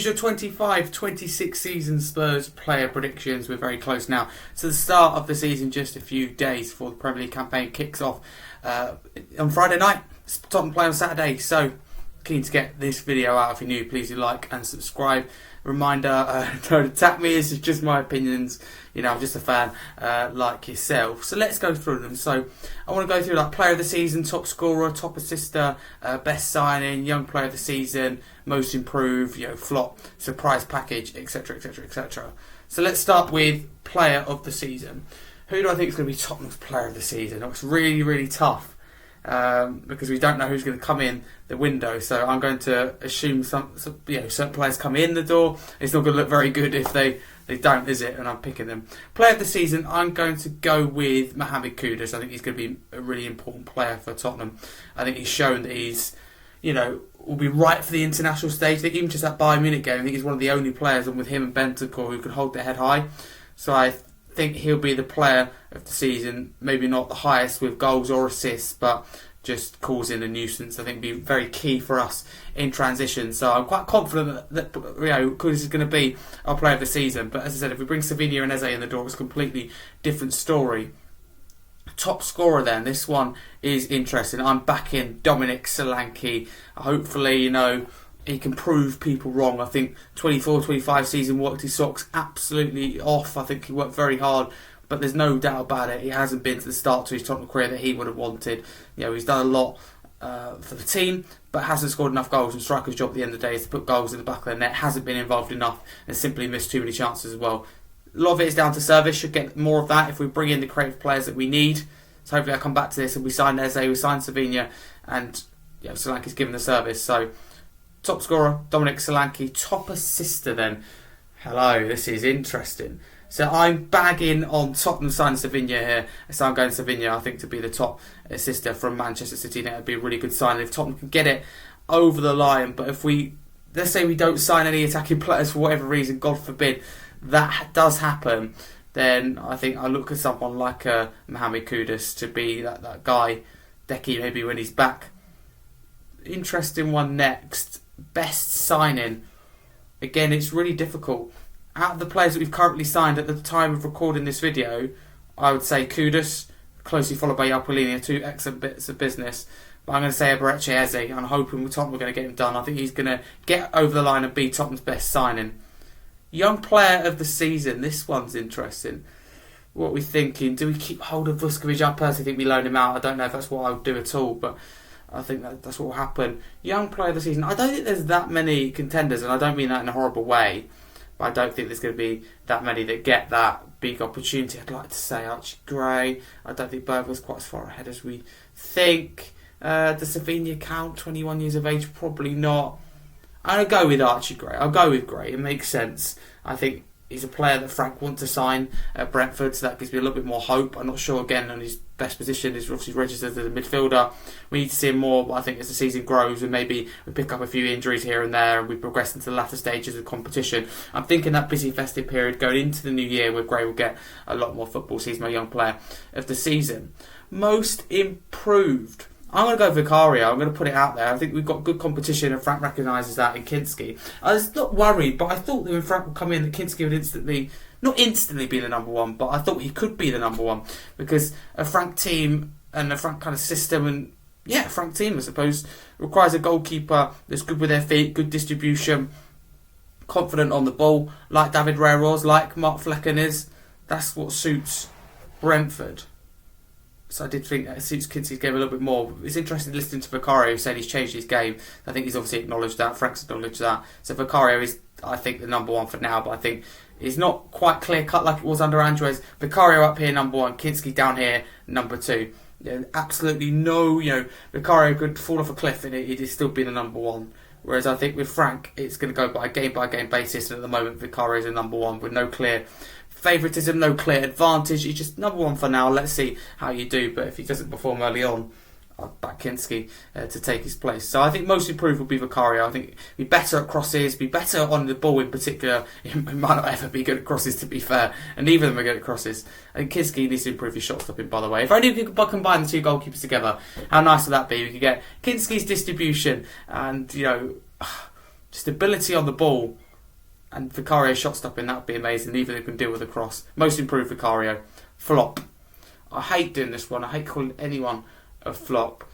is your 25-26 season Spurs player predictions. We're very close now to the start of the season, just a few days before the Premier League campaign kicks off on Friday night. Tottenham play on Saturday, so keen to get this video out. If you're new, please do like and subscribe. Reminder, don't attack me, this is just my opinions. You know, I'm just a fan like yourself. So let's go through them. So I want to go through like player of the season, top scorer, top assister, best signing, young player of the season, most improved, flop, surprise package, etc, etc, etc. So let's start with player of the season. Who do I think is going to be Tottenham's player of the season? It's really, really tough because we don't know who's going to come in the window. So I'm going to assume certain players come in the door. It's not going to look very good if they don't, is it? And I'm picking them. Player of the season, I'm going to go with Mohamed Kudus. I think he's going to be a really important player for Tottenham. I think he's shown that he's, will be right for the international stage. I think even just that Bayern Munich game, I think he's one of the only players, and with him and Bentancur, who can hold their head high. So I think he'll be the player of the season. Maybe not the highest with goals or assists, but just causing a nuisance. I think be very key for us in transition. So I'm quite confident that Kudus is going to be our player of the season. But as I said, if we bring Savinho and Eze in the door, it's a completely different story. Top scorer then, this one is interesting. I'm backing Dominic Solanke. Hopefully, he can prove people wrong. I think 24-25 season worked his socks absolutely off. I think he worked very hard, but there's no doubt about it. He hasn't been to the start to his Tottenham career that he would have wanted. He's done a lot for the team, but hasn't scored enough goals. And striker's job at the end of the day is to put goals in the back of the net. Hasn't been involved enough and simply missed too many chances as well. A lot of it is down to service. Should get more of that if we bring in the creative players that we need. So hopefully I'll come back to this and we sign Eze, we sign Savinho, and Solanke's given the service. So top scorer, Dominic Solanke. Top assister then. Hello, this is interesting. So I'm bagging on Tottenham signing Savinho here. So I'm going Savinho, I think, to be the top assister from Manchester City. That would be a really good signing if Tottenham can get it over the line. But if let's say we don't sign any attacking players for whatever reason, God forbid, that does happen, then I think I look at someone like Mohamed Kudus to be that guy. Decky maybe when he's back. Interesting one next. Best signing. Again, it's really difficult. Out of the players that we've currently signed at the time of recording this video, I would say Kudus, closely followed by Yapolini, two excellent bits of business. But I'm going to say Eberechi Eze. I'm hoping with Tottenham we're going to get him done. I think he's going to get over the line and be Tottenham's best signing. Young player of the season. This one's interesting. What are we thinking? Do we keep hold of Vuskovic? I personally think we loan him out. I don't know if that's what I would do at all, but I think that's what will happen. Young player of the season. I don't think there's that many contenders, and I don't mean that in a horrible way, but I don't think there's going to be that many that get that big opportunity. I'd like to say Archie Gray. I don't think Berger's quite as far ahead as we think. Does Savinho count? 21 years of age? Probably not. I'll go with Archie Gray. I'll go with Gray. It makes sense. I think he's a player that Frank wants to sign at Brentford, so that gives me a little bit more hope. I'm not sure, again, on his best position. He's obviously registered as a midfielder. We need to see him more, but I think as the season grows and maybe we pick up a few injuries here and there and we progress into the latter stages of competition, I'm thinking that busy festive period going into the new year where Gray will get a lot more football. So he's my young player of the season. Most improved. I'm going to go Vicario. I'm going to put it out there. I think we've got good competition and Frank recognises that in Kinski. I was not worried, but I thought that when Frank would come in that Kinski would not instantly be the number one, but I thought he could be the number one because a Frank team and a Frank kind of system and, Frank team, I suppose, requires a goalkeeper that's good with their feet, good distribution, confident on the ball, like David Raya was, like Mark Flecken is. That's what suits Brentford. So I did think that suits Kinsley's game a little bit more. It's interesting listening to Vicario saying he's changed his game. I think he's obviously acknowledged that. Frank's acknowledged that. So Vicario is, I think, the number one for now. But I think he's not quite clear cut like it was under Andres. Vicario up here, number one. Kinsley down here, number two. Absolutely no, Vicario could fall off a cliff and he'd still be the number one. Whereas I think with Frank, it's going to go by game basis. And at the moment, Vicario is the number one with no clear favouritism, no clear advantage. He's just number one for now. Let's see how you do. But if he doesn't perform early on, I'd back Kinski to take his place. So I think most improved will be Vicario. I think be better at crosses, be better on the ball in particular. He might not ever be good at crosses, to be fair. And neither of them are good at crosses. I think Kinski needs to improve his shot stopping, by the way. If only we could combine the two goalkeepers together, how nice would that be? We could get Kinski's distribution and, stability on the ball And Vicario shot stopping, that would be amazing. Even if he can deal with the cross. Most improved Vicario. Flop. I hate doing this one. I hate calling anyone a flop.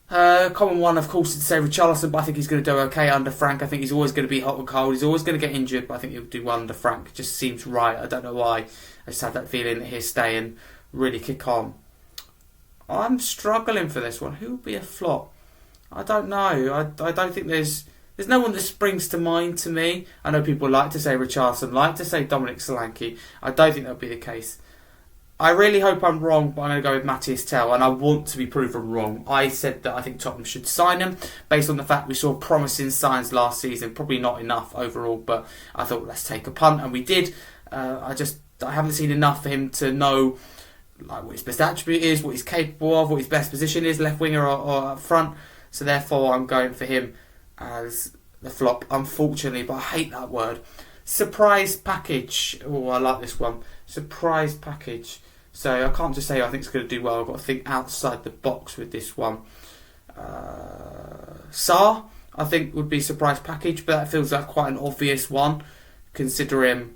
Common one, of course, is to say Richarlison, but I think he's going to do okay under Frank. I think he's always going to be hot and cold. He's always going to get injured, but I think he'll do well under Frank. It just seems right. I don't know why. I just had that feeling that he'll stay and really kick on. I'm struggling for this one. Who would be a flop? I don't know. I don't think there's no one that springs to mind to me. I know people like to say Richarlison, like to say Dominic Solanke. I don't think that'll be the case. I really hope I'm wrong, but I'm going to go with Matthias Tell, and I want to be proven wrong. I said that I think Tottenham should sign him, based on the fact we saw promising signs last season. Probably not enough overall, but I thought let's take a punt, and we did. I haven't seen enough for him to know what his best attribute is, what he's capable of, what his best position is, left winger or up front. So therefore I'm going for him as the flop, unfortunately, but I hate that word. Surprise package. Oh, I like this one. Surprise package. So I can't just say I think it's going to do well. I've got to think outside the box with this one. Sarr, I think, would be surprise package, but that feels like quite an obvious one, considering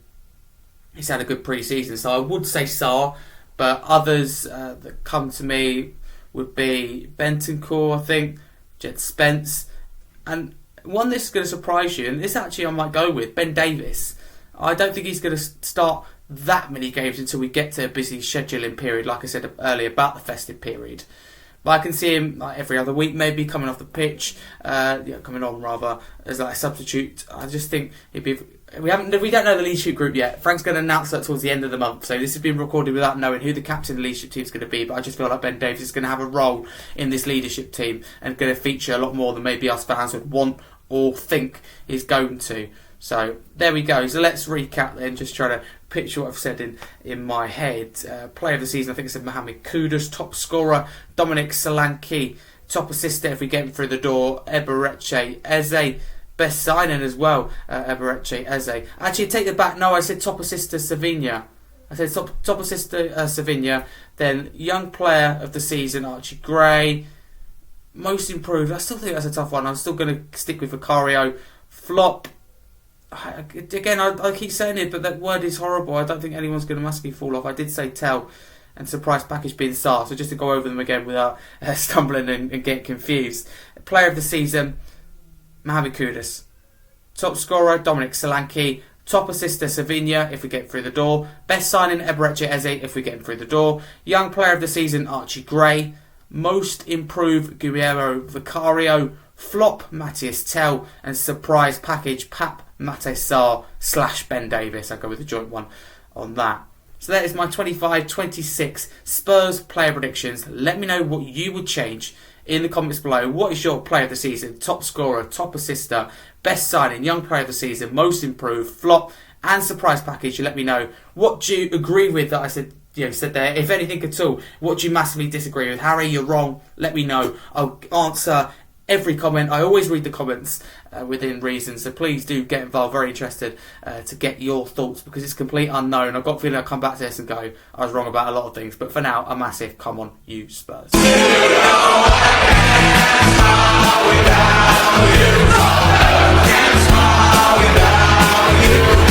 he's had a good pre-season. So I would say Sarr, but others that come to me would be Bentancur, I think, Jed Spence, and one that's going to surprise you, and this actually I might go with, Ben Davies. I don't think he's going to start that many games until we get to a busy scheduling period, like I said earlier about the festive period. But I can see him every other week, maybe coming off the pitch, coming on rather as a substitute. I just think it'd be. We don't know the leadership group yet. Frank's going to announce that towards the end of the month, so this has been recorded without knowing who the captain of the leadership team is going to be. But I just feel like Ben Davies is going to have a role in this leadership team and going to feature a lot more than maybe us fans would want or think he's going to. So there we go. So let's recap then, just try to picture what I've said in my head. Player of the season, I think I said Mohamed Kudus. Top scorer, Dominic Solanke. Top assister, if we get him through the door, Eberechi Eze. Best signing as well, Eberechi Eze. Actually, take it back. No, I said top assister, Savinha. I said top assister, Savinha. Then young player of the season, Archie Gray. Most improved. I still think that's a tough one. I'm still going to stick with Vicario. Flop. Again, I keep saying it, but that word is horrible. I don't think anyone's going to massively fall off. I did say Tell and surprise package being Sarr, so just to go over them again without stumbling and getting confused. Player of the season, Mohamed Kudus. Top scorer, Dominic Solanke. Top assister, Savinha, if we get through the door. Best signing, Eberechi Eze, if we get him through the door. Young player of the season, Archie Gray. Most improved, Guillermo Vicario. Flop, Matthias Tell. And surprise package, Pap Matthias Sarr / Ben Davies. I'll go with the joint one on that. So that is my 25-26 Spurs player predictions. Let me know what you would change in the comments below. What is your player of the season? Top scorer, top assister, best signing, young player of the season, most improved, flop, and surprise package. You let me know. What do you agree with that I said there? If anything at all, what do you massively disagree with? Harry, you're wrong. Let me know. I'll answer every comment. I always read the comments within reason, so please do get involved. Very interested to get your thoughts, because it's complete unknown. I've got a feeling I'll come back to this and go, I was wrong about a lot of things, but for now, a massive come on you Spurs. Without you,